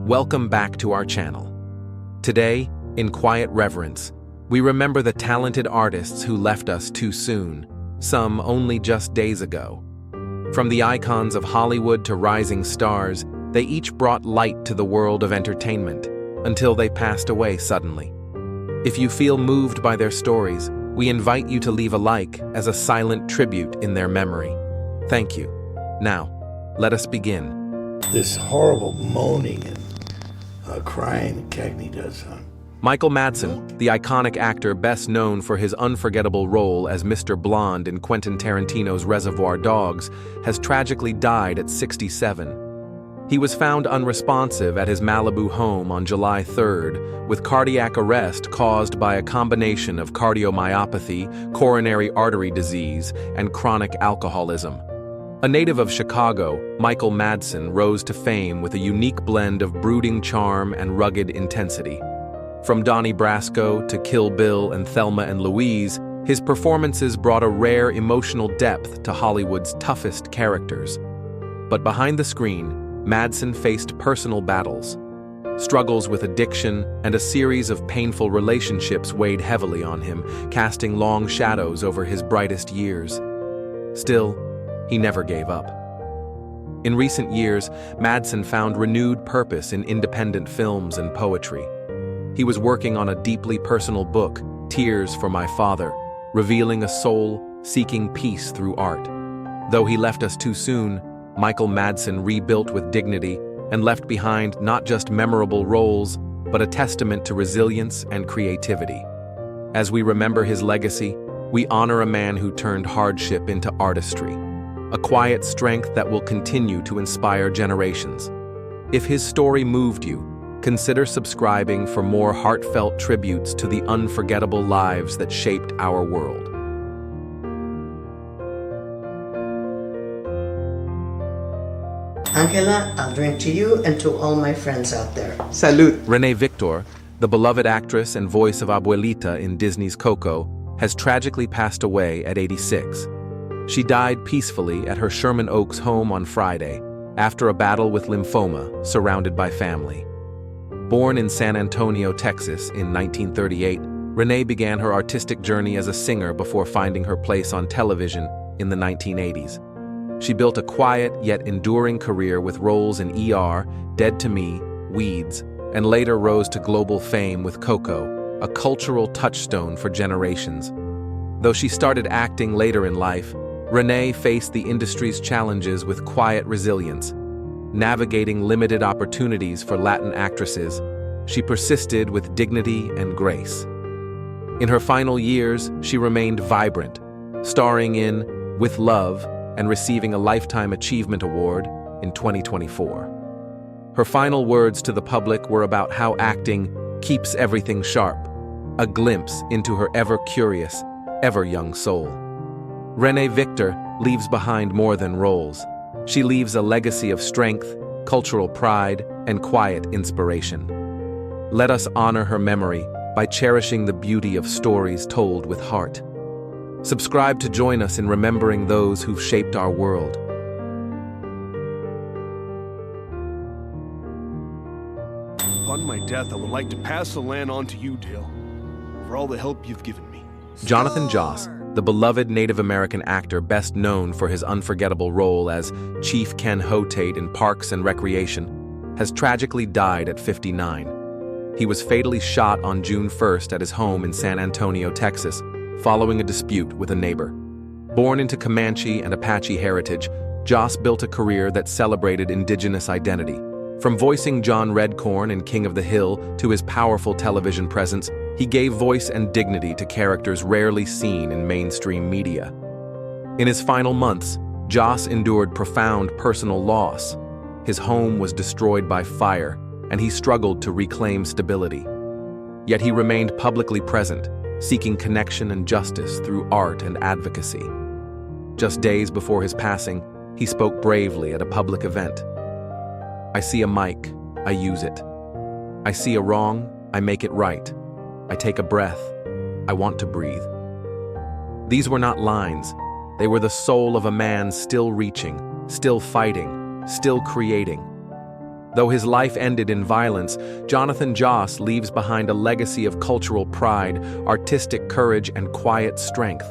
Welcome back to our channel. Today, in quiet reverence, we remember the talented artists who left us too soon, some only just days ago. From the icons of Hollywood to rising stars, they each brought light to the world of entertainment, until they passed away suddenly. If you feel moved by their stories, we invite you to leave a like as a silent tribute in their memory. Thank you. Now, let us begin. This horrible moaning and crying Cagney does. Michael Madsen, the iconic actor best known for his unforgettable role as Mr. Blonde in Quentin Tarantino's Reservoir Dogs, has tragically died at 67. He was found unresponsive at his Malibu home on July 3rd, with cardiac arrest caused by a combination of cardiomyopathy, coronary artery disease, and chronic alcoholism. A native of Chicago, Michael Madsen rose to fame with a unique blend of brooding charm and rugged intensity. From Donnie Brasco to Kill Bill and Thelma and Louise, his performances brought a rare emotional depth to Hollywood's toughest characters. But behind the screen, Madsen faced personal battles. Struggles with addiction and a series of painful relationships weighed heavily on him, casting long shadows over his brightest years. Still, he never gave up. In recent years, Madsen found renewed purpose in independent films and poetry. He was working on a deeply personal book, Tears for My Father, revealing a soul seeking peace through art. Though he left us too soon, Michael Madsen rebuilt with dignity and left behind not just memorable roles, but a testament to resilience and creativity. As we remember his legacy, we honor a man who turned hardship into artistry, a quiet strength that will continue to inspire generations. If his story moved you, consider subscribing for more heartfelt tributes to the unforgettable lives that shaped our world. Angela, I'll drink to you and to all my friends out there. Salud. Renée Victor, the beloved actress and voice of Abuelita in Disney's Coco, has tragically passed away at 86. She died peacefully at her Sherman Oaks home on Friday, after a battle with lymphoma, surrounded by family. Born in San Antonio, Texas in 1938, Renée began her artistic journey as a singer before finding her place on television in the 1980s. She built a quiet yet enduring career with roles in ER, Dead to Me, Weeds, and later rose to global fame with Coco, a cultural touchstone for generations. Though she started acting later in life, Renée faced the industry's challenges with quiet resilience. Navigating limited opportunities for Latin actresses, she persisted with dignity and grace. In her final years, she remained vibrant, starring in With Love and receiving a Lifetime Achievement Award in 2024. Her final words to the public were about how acting keeps everything sharp, a glimpse into her ever-curious, ever-young soul. Renée Victor leaves behind more than roles. She leaves a legacy of strength, cultural pride, and quiet inspiration. Let us honor her memory by cherishing the beauty of stories told with heart. Subscribe to join us in remembering those who've shaped our world. Upon my death, I would like to pass the land on to you, Dale, for all the help you've given me. Jonathan Joss, the beloved Native American actor best known for his unforgettable role as Chief Ken Hotate in Parks and Recreation, has tragically died at 59. He was fatally shot on June 1st at his home in San Antonio, Texas, following a dispute with a neighbor. Born into Comanche and Apache heritage, Joss built a career that celebrated indigenous identity. From voicing John Redcorn in King of the Hill to his powerful television presence, he gave voice and dignity to characters rarely seen in mainstream media. In his final months, Joss endured profound personal loss. His home was destroyed by fire, and he struggled to reclaim stability. Yet he remained publicly present, seeking connection and justice through art and advocacy. Just days before his passing, he spoke bravely at a public event. "I see a mic, I use it. I see a wrong, I make it right. I take a breath, I want to breathe." These were not lines. They were the soul of a man still reaching, still fighting, still creating. Though his life ended in violence, Jonathan Joss leaves behind a legacy of cultural pride, artistic courage, and quiet strength.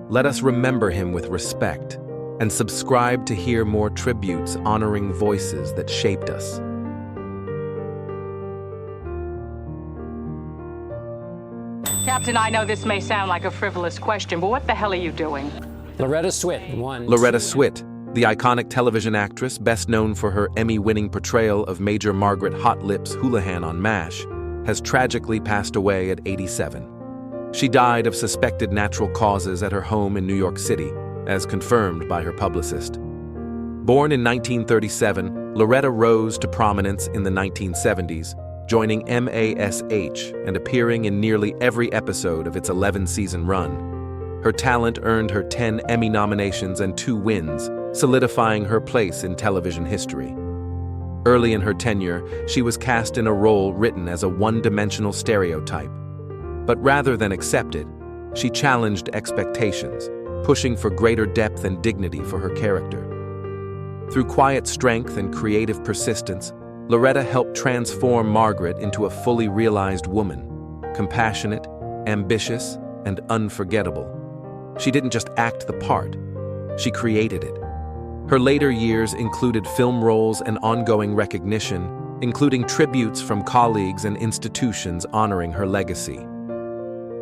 Let us remember him with respect and subscribe to hear more tributes honoring voices that shaped us. Captain, I know this may sound like a frivolous question, but what the hell are you doing? Loretta Swit won. Loretta Swit, the iconic television actress best known for her Emmy-winning portrayal of Major Margaret Hot Lips Houlihan on MASH, has tragically passed away at 87. She died of suspected natural causes at her home in New York City, as confirmed by her publicist. Born in 1937, Loretta rose to prominence in the 1970s, joining MASH and appearing in nearly every episode of its 11-season run. Her talent earned her 10 Emmy nominations and 2 wins, solidifying her place in television history. Early in her tenure, she was cast in a role written as a one-dimensional stereotype. But rather than accept it, she challenged expectations, pushing for greater depth and dignity for her character. Through quiet strength and creative persistence, Loretta helped transform Margaret into a fully realized woman, compassionate, ambitious, and unforgettable. She didn't just act the part, she created it. Her later years included film roles and ongoing recognition, including tributes from colleagues and institutions honoring her legacy.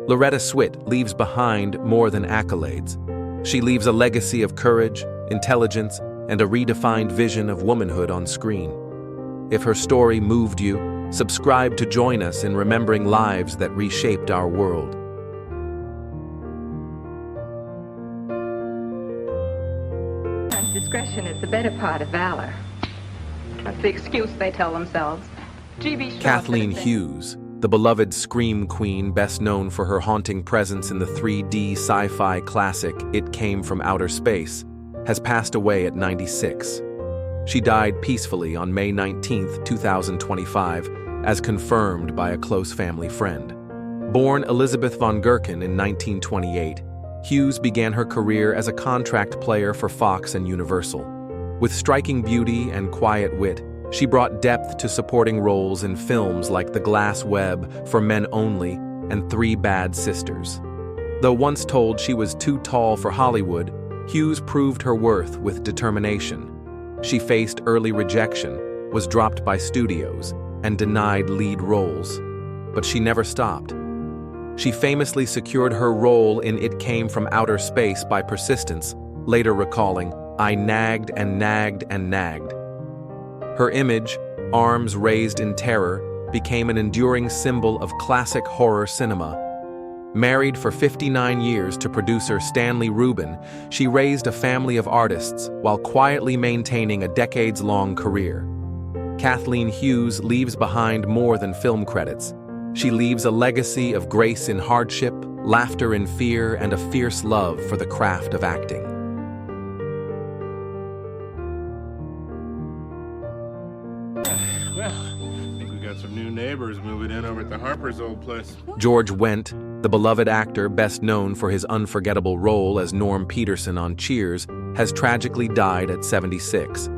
Loretta Swit leaves behind more than accolades. She leaves a legacy of courage, intelligence, and a redefined vision of womanhood on screen. If her story moved you, subscribe to join us in remembering lives that reshaped our world. Discretion is the better part of valor. That's the excuse they tell themselves. Kathleen Hughes, the beloved scream queen best known for her haunting presence in the 3D sci-fi classic It Came from Outer Space, has passed away at 96. She died peacefully on May 19, 2025, as confirmed by a close family friend. Born Elizabeth von Gerken in 1928, Hughes began her career as a contract player for Fox and Universal. With striking beauty and quiet wit, she brought depth to supporting roles in films like The Glass Web, For Men Only, and Three Bad Sisters. Though once told she was too tall for Hollywood, Hughes proved her worth with determination. She faced early rejection, was dropped by studios, and denied lead roles. But she never stopped. She famously secured her role in It Came from Outer Space by persistence, later recalling, "I nagged and nagged and nagged." Her image, arms raised in terror, became an enduring symbol of classic horror cinema. Married for 59 years to producer Stanley Rubin, she raised a family of artists while quietly maintaining a decades-long career. Kathleen Hughes leaves behind more than film credits. She leaves a legacy of grace in hardship, laughter in fear, and a fierce love for the craft of acting. Well, I think we got some new neighbors moving in over at the Harper's old place. George Wendt, the beloved actor best known for his unforgettable role as Norm Peterson on Cheers, has tragically died at 76.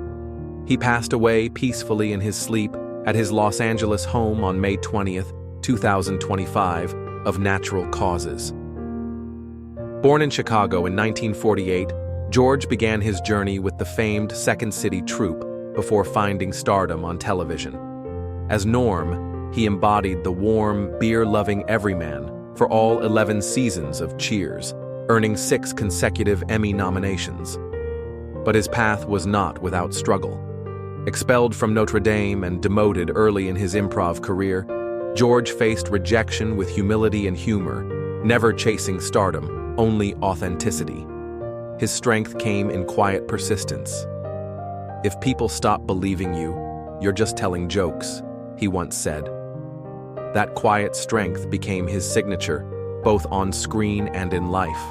He passed away peacefully in his sleep at his Los Angeles home on May 20th, 2025, of natural causes. Born in Chicago in 1948, George began his journey with the famed Second City troupe before finding stardom on television. As Norm, he embodied the warm, beer-loving everyman for all 11 seasons of Cheers, earning 6 consecutive Emmy nominations. But his path was not without struggle. Expelled from Notre Dame and demoted early in his improv career, George faced rejection with humility and humor, never chasing stardom, only authenticity. His strength came in quiet persistence. "If people stop believing you, you're just telling jokes," he once said. That quiet strength became his signature, both on screen and in life.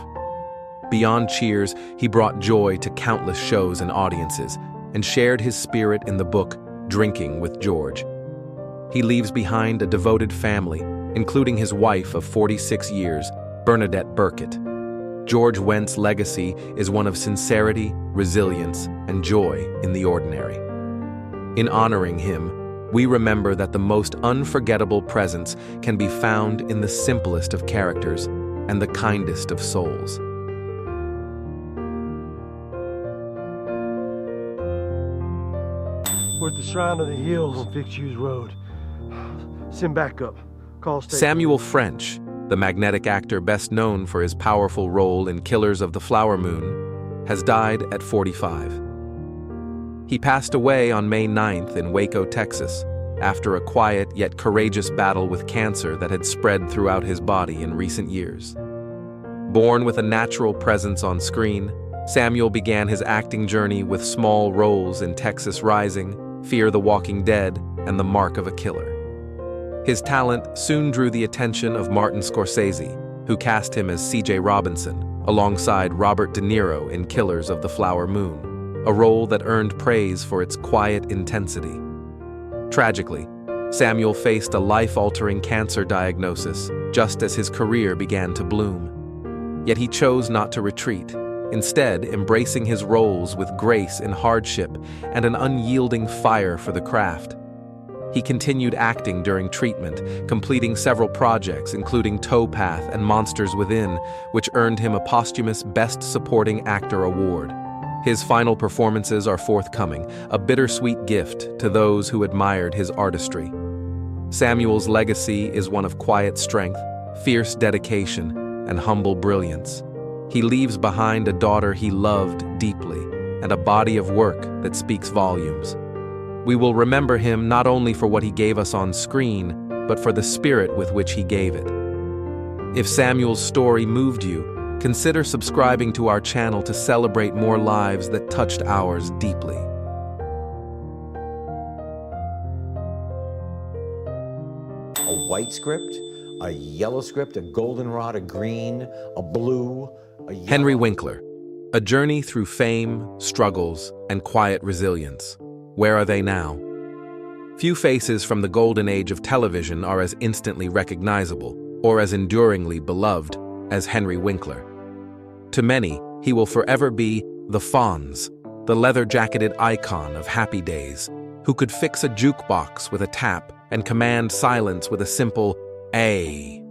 Beyond Cheers, he brought joy to countless shows and audiences, and shared his spirit in the book Drinking with George. He leaves behind a devoted family, including his wife of 46 years, Bernadette Burkett. George Wendt's legacy is one of sincerity, resilience, and joy in the ordinary. In honoring him, we remember that the most unforgettable presence can be found in the simplest of characters and the kindest of souls. We're at the Shrine of the Hills on Fitzhughes Road. Send backup. Call station. Samuel French, the magnetic actor best known for his powerful role in Killers of the Flower Moon, has died at 45. He passed away on May 9th in Waco, Texas, after a quiet yet courageous battle with cancer that had spread throughout his body in recent years. Born with a natural presence on screen, Samuel began his acting journey with small roles in Texas Rising, Fear the Walking Dead, and The Mark of a Killer. His talent soon drew the attention of Martin Scorsese, who cast him as C.J. Robinson, alongside Robert De Niro in Killers of the Flower Moon, a role that earned praise for its quiet intensity. Tragically, Samuel faced a life-altering cancer diagnosis just as his career began to bloom. Yet he chose not to retreat, instead embracing his roles with grace in hardship and an unyielding fire for the craft. He continued acting during treatment, completing several projects including Towpath and Monsters Within, which earned him a posthumous Best Supporting Actor award. His final performances are forthcoming, a bittersweet gift to those who admired his artistry. Samuel's legacy is one of quiet strength, fierce dedication, and humble brilliance. He leaves behind a daughter he loved deeply and a body of work that speaks volumes. We will remember him not only for what he gave us on screen, but for the spirit with which he gave it. If Samuel's story moved you, consider subscribing to our channel to celebrate more lives that touched ours deeply. A white script, a yellow script, a goldenrod, a green, a blue, a yellow. Henry Winkler, a journey through fame, struggles, and quiet resilience. Where are they now? Few faces from the golden age of television are as instantly recognizable or as enduringly beloved as Henry Winkler. To many, he will forever be the Fonz, the leather-jacketed icon of happy days, who could fix a jukebox with a tap and command silence with a simple "A."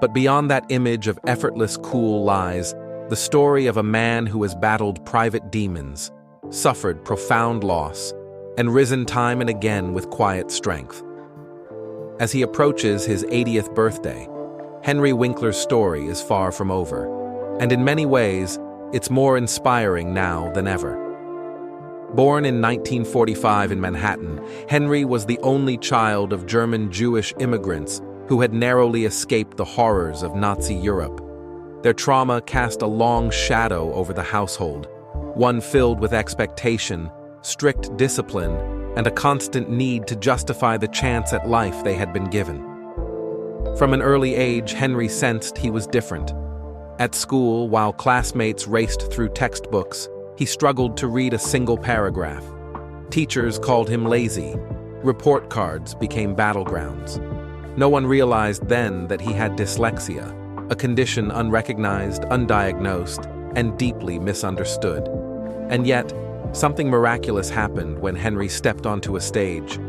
But beyond that image of effortless cool lies the story of a man who has battled private demons, suffered profound loss, and risen time and again with quiet strength. As he approaches his 80th birthday, Henry Winkler's story is far from over, and in many ways, it's more inspiring now than ever. Born in 1945 in Manhattan, Henry was the only child of German Jewish immigrants who had narrowly escaped the horrors of Nazi Europe. Their trauma cast a long shadow over the household, one filled with expectation, strict discipline, and a constant need to justify the chance at life they had been given. From an early age, Henry sensed he was different. At school, while classmates raced through textbooks, he struggled to read a single paragraph. Teachers called him lazy. Report cards became battlegrounds. No one realized then that he had dyslexia, a condition unrecognized, undiagnosed, and deeply misunderstood. And yet, something miraculous happened when Henry stepped onto a stage.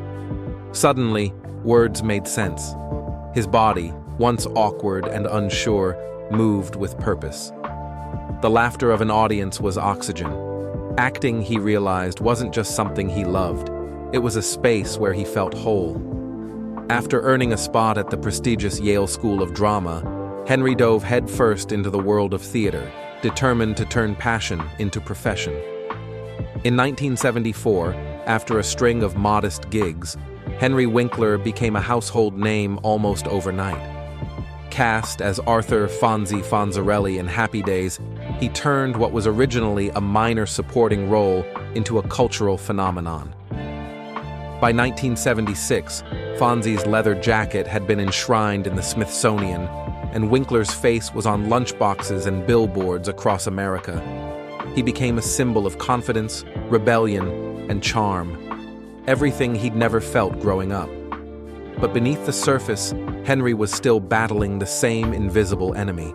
Suddenly, words made sense. His body, once awkward and unsure, moved with purpose. The laughter of an audience was oxygen. Acting, he realized, wasn't just something he loved. It was a space where he felt whole. After earning a spot at the prestigious Yale School of Drama, Henry dove headfirst into the world of theater, determined to turn passion into profession. In 1974, after a string of modest gigs, Henry Winkler became a household name almost overnight. Cast as Arthur Fonzie Fonzarelli in Happy Days, he turned what was originally a minor supporting role into a cultural phenomenon. By 1976, Fonzie's leather jacket had been enshrined in the Smithsonian, and Winkler's face was on lunchboxes and billboards across America. He became a symbol of confidence, rebellion, and charm, everything he'd never felt growing up. But beneath the surface, Henry was still battling the same invisible enemy.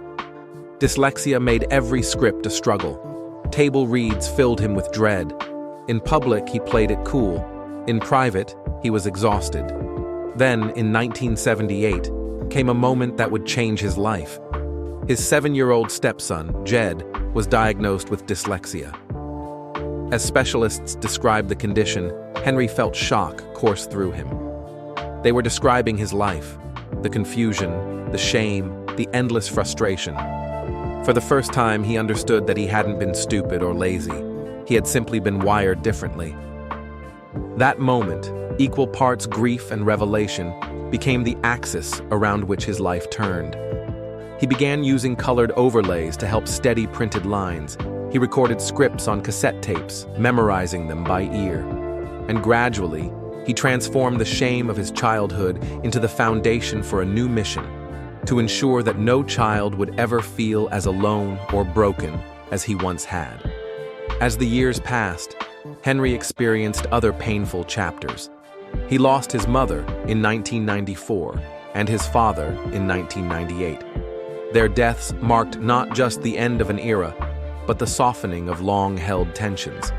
Dyslexia made every script a struggle. Table reads filled him with dread. In public, he played it cool. In private, he was exhausted. Then, in 1978, came a moment that would change his life. His 7-year-old stepson, Jed, was diagnosed with dyslexia. As specialists described the condition, Henry felt shock course through him. They were describing his life, the confusion, the shame, the endless frustration. For the first time, he understood that he hadn't been stupid or lazy. He had simply been wired differently. That moment, equal parts grief and revelation, became the axis around which his life turned. He began using colored overlays to help steady printed lines. He recorded scripts on cassette tapes, memorizing them by ear. And gradually, he transformed the shame of his childhood into the foundation for a new mission, to ensure that no child would ever feel as alone or broken as he once had. As the years passed, Henry experienced other painful chapters. He lost his mother in 1994 and his father in 1998. Their deaths marked not just the end of an era, but the softening of long-held tensions.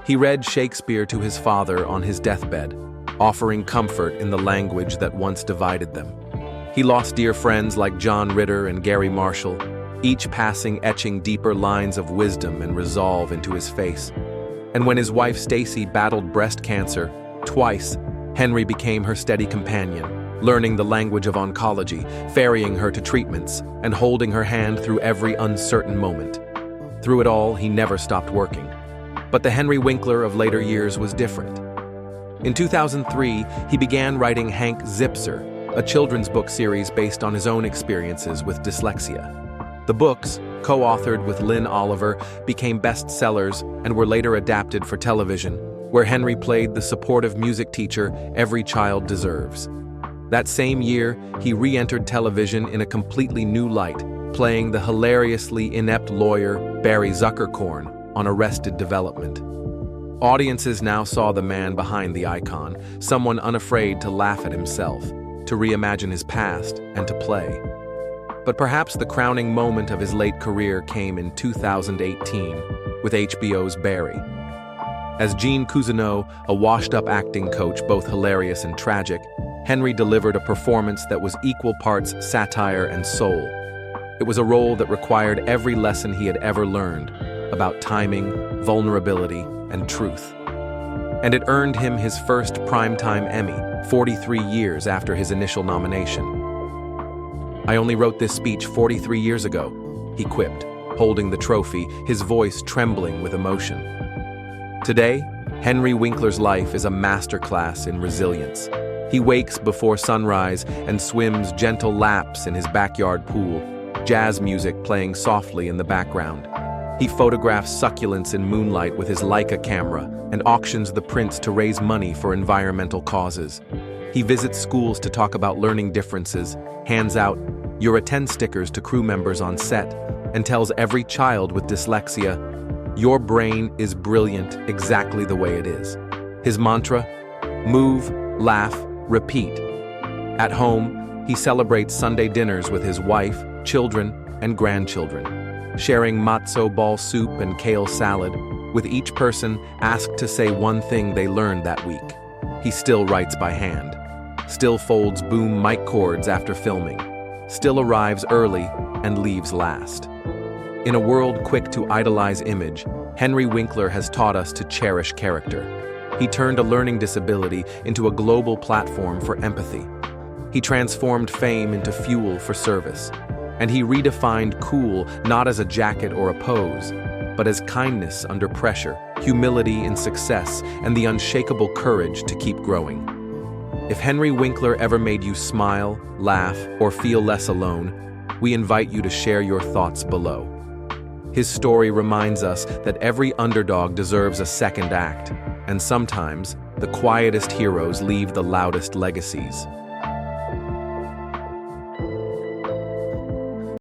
He read Shakespeare to his father on his deathbed, offering comfort in the language that once divided them. He lost dear friends like John Ritter and Gary Marshall, each passing etching deeper lines of wisdom and resolve into his face. And when his wife Stacy battled breast cancer, twice, Henry became her steady companion, learning the language of oncology, ferrying her to treatments, and holding her hand through every uncertain moment. Through it all, he never stopped working. But the Henry Winkler of later years was different. In 2003, he began writing Hank Zipser, a children's book series based on his own experiences with dyslexia. The books, co-authored with Lynn Oliver, became bestsellers and were later adapted for television, where Henry played the supportive music teacher every child deserves. That same year, he re-entered television in a completely new light, playing the hilariously inept lawyer Barry Zuckerkorn on Arrested Development. Audiences now saw the man behind the icon, someone unafraid to laugh at himself, to reimagine his past, and to play. But perhaps the crowning moment of his late career came in 2018 with HBO's Barry. As Gene Cousineau, a washed-up acting coach both hilarious and tragic, Henry delivered a performance that was equal parts satire and soul. It was a role that required every lesson he had ever learned about timing, vulnerability, and truth. And it earned him his first primetime Emmy, 43 years after his initial nomination. "I only wrote this speech 43 years ago," he quipped, holding the trophy, his voice trembling with emotion. Today, Henry Winkler's life is a masterclass in resilience. He wakes before sunrise and swims gentle laps in his backyard pool, jazz music playing softly in the background. He photographs succulents in moonlight with his Leica camera and auctions the prints to raise money for environmental causes. He visits schools to talk about learning differences, hands out "You're a 10" stickers to crew members on set, and tells every child with dyslexia, "Your brain is brilliant exactly the way it is." His mantra: move, laugh, repeat. At home, he celebrates Sunday dinners with his wife, children, and grandchildren, sharing matzo ball soup and kale salad, with each person asked to say one thing they learned that week. He still writes by hand, still folds boom mic cords after filming, still arrives early and leaves last. In a world quick to idolize image, Henry Winkler has taught us to cherish character. He turned a learning disability into a global platform for empathy. He transformed fame into fuel for service. And he redefined cool not as a jacket or a pose, but as kindness under pressure, humility in success, and the unshakable courage to keep growing. If Henry Winkler ever made you smile, laugh, or feel less alone, we invite you to share your thoughts below. His story reminds us that every underdog deserves a second act, and sometimes the quietest heroes leave the loudest legacies.